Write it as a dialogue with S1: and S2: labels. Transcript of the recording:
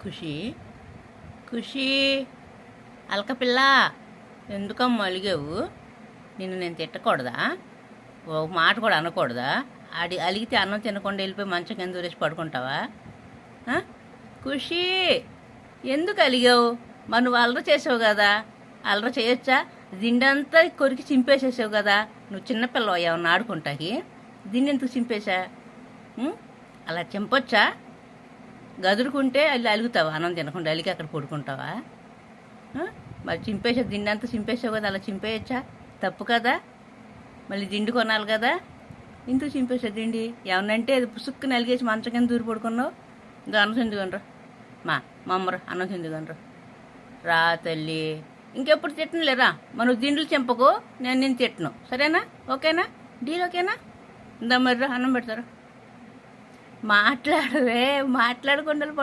S1: ఖుషి ఖుషి అలకపిల్ల, ఎందుకమ్మా అలిగావు? నిన్ను నేను తిట్టకూడదా? ఒక మాట కూడా అనకూడదా? అలిగితే అన్నం తినకుండా వెళ్ళిపోయి మంచం కింద దూరేసి పడుకుంటావా? ఖుషి, ఎందుకు అలిగావు? మరి నువ్వు అల్లరి చేసావు కదా, అల్లరి చేయొచ్చా? దిండంతా కొరికి చింపేసేసావు కదా, నువ్వు చిన్నపిల్లవు ఏమన్నా ఆడుకుంటాకి. దిండి ఎందుకు చింపేశా? అలా చింపొచ్చా? గదురుకుంటే అలుగుతావా? అన్నం తినకుండా అలిగి అక్కడ పడుకుంటావా? మరి చింపేసా, దిండి అంతా చింపేసావు కదా, అలా చింపేయచ్చా? తప్పు కదా. మళ్ళీ దిండి కొనాలి కదా. ఎందుకు చింపేసా దిండి? ఏమన్నంటే అది పుసుక్కుని అలిగేసి మంచం కింద దూరి పడుకున్నావు. ఇంకా అన్నం తిందుకొనరా మా అమ్మరా, అన్నం తిందుకొనరా రా తల్లి. ఇంకెప్పుడు తిట్టనులేరా. మనం దిండులు చింపకు, నేను తిట్టను, సరేనా? ఓకేనా? డీల్ ఓకేనా? ఇందా మర్రా అన్నం పెడతారా. మాట్లాడవే, మాట్లాడకుండా పడు.